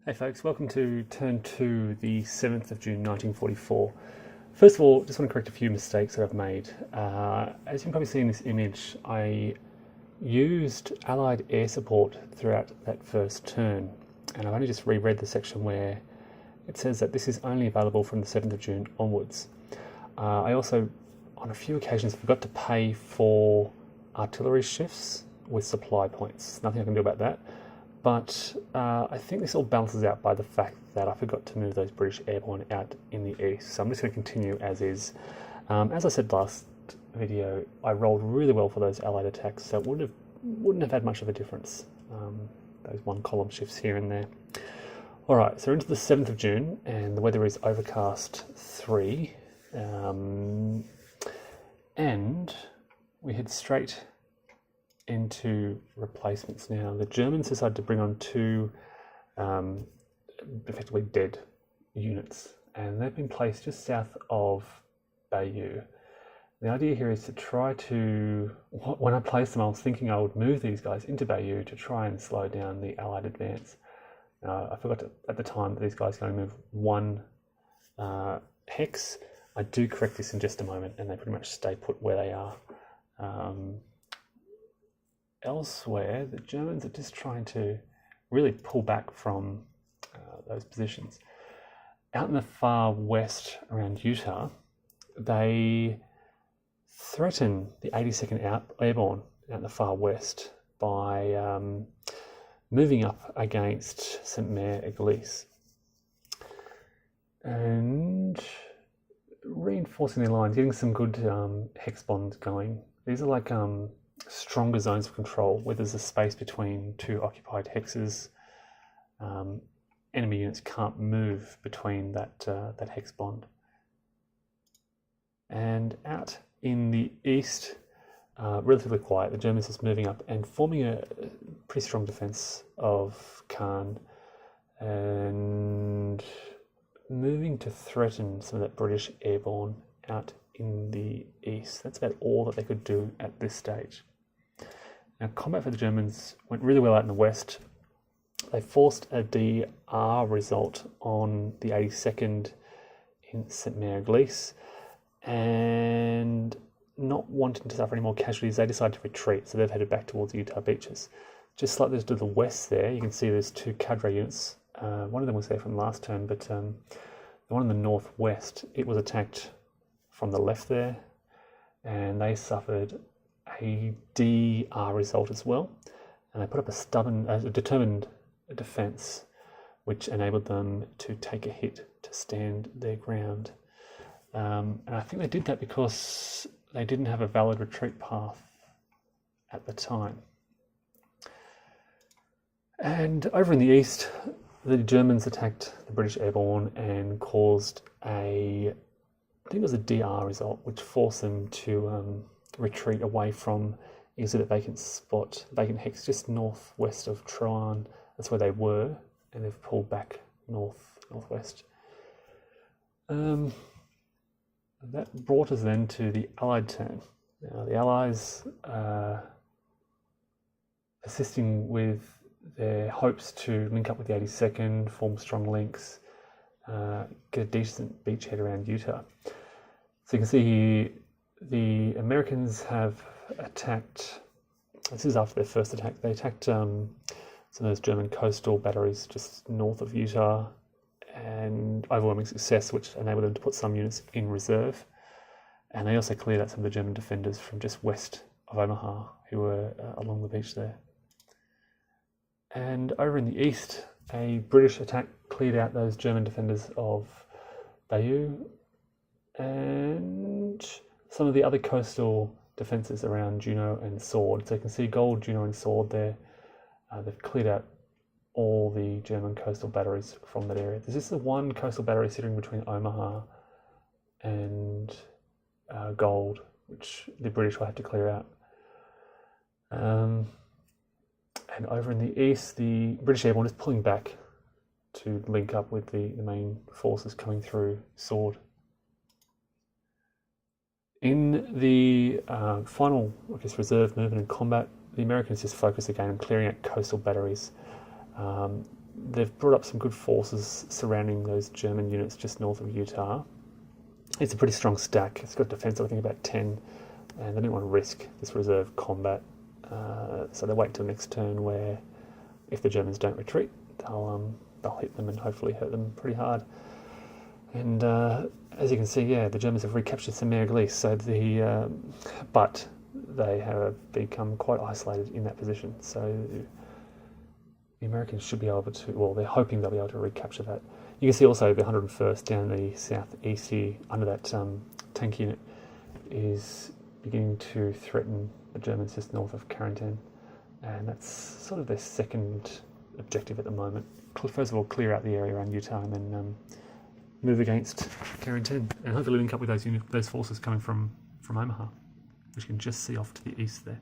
Hey folks, welcome to turn 2, the 7th of June 1944. First of all, just want to correct a few mistakes that I've made. As you can probably see in this image, I used Allied air support throughout that first turn, and I've only just reread the section where it says that this is only available from the 7th of June onwards. I also, on a few occasions, forgot to pay for artillery shifts with supply points. Nothing I can do about that. But I think this all balances out by the fact that I forgot to move those British airborne out in the east. So I'm just going to continue as is. As I said last video, I rolled really well for those Allied attacks, so it wouldn't have had much of a difference. Those one column shifts here and there. All right, so we're into the 7th of June, and the weather is overcast 3. And we head straight into replacements now. The Germans decided to bring on two effectively dead units, and they've been placed just south of Bayeux. The idea here is to try to, when I placed them, I was thinking I would move these guys into Bayeux to try and slow down the Allied advance. I forgot at the time that these guys can only move one hex. I do correct this in just a moment, and they pretty much stay put where they are. Elsewhere, the Germans are just trying to really pull back from those positions. Out in the far west around Utah, they threaten the 82nd Airborne out in the far west by moving up against Sainte-Mère-Église and reinforcing their lines, getting some good hex bonds going. These are like stronger zones of control where there's a space between two occupied hexes. Enemy units can't move between that hex bond. And out in the east, relatively quiet, the Germans just moving up and forming a pretty strong defense of Caen and moving to threaten some of that British airborne out in the east. That's about all that they could do at this stage. Now, combat for the Germans went really well out in the west. They forced a DR result on the 82nd in Sainte-Mère-Église, and not wanting to suffer any more casualties, they decided to retreat, so they've headed back towards the Utah beaches. Just slightly to the west there, you can see there's two cadre units. One of them was there from last turn, but the one in the northwest, it was attacked from the left there, and they suffered a DR result as well, and they put up a determined defense, which enabled them to take a hit to stand their ground. And I think they did that because they didn't have a valid retreat path at the time. And over in the east, the Germans attacked the British airborne and caused I think it was a DR result, which forced them to retreat away from exit vacant hex just northwest of Troarn. That's where they were, and they've pulled back northwest. That brought us then to the Allied turn. Now, the Allies assisting with their hopes to link up with the 82nd, form strong links, get a decent beachhead around Utah. So you can see here the Americans have attacked, this is after their first attack, they attacked some of those German coastal batteries just north of Utah, and overwhelming success, which enabled them to put some units in reserve. And they also cleared out some of the German defenders from just west of Omaha who were along the beach there. And over in the east, a British attack cleared out those German defenders of Bayeux and some of the other coastal defences around Juno and Sword. So you can see Gold, Juno and Sword there. They've cleared out all the German coastal batteries from that area. There's just the one coastal battery sitting between Omaha and Gold, which the British will have to clear out. And over in the east, the British airborne is pulling back to link up with the main forces coming through Sword. In the final, reserve movement and combat, the Americans just focus again on clearing out coastal batteries They've brought up some good forces surrounding those German units just north of Utah. It's a pretty strong stack. It's got defense, I think, about 10, and they didn't want to risk this reserve combat. So they wait till next turn, where if the Germans don't retreat, they'll hit them and hopefully hurt them pretty hard. And as you can see, yeah, the Germans have recaptured Samir-Église, so but they have become quite isolated in that position. So the Americans should be able to, well, they're hoping they'll be able to recapture that. You can see also the 101st down the southeast here, under that tank unit, is beginning to threaten the Germans just north of Carentan, and that's sort of their second objective at the moment. First of all, clear out the area around Utah, and then move against Carentan, and hopefully link up with those forces coming from Omaha, which you can just see off to the east there.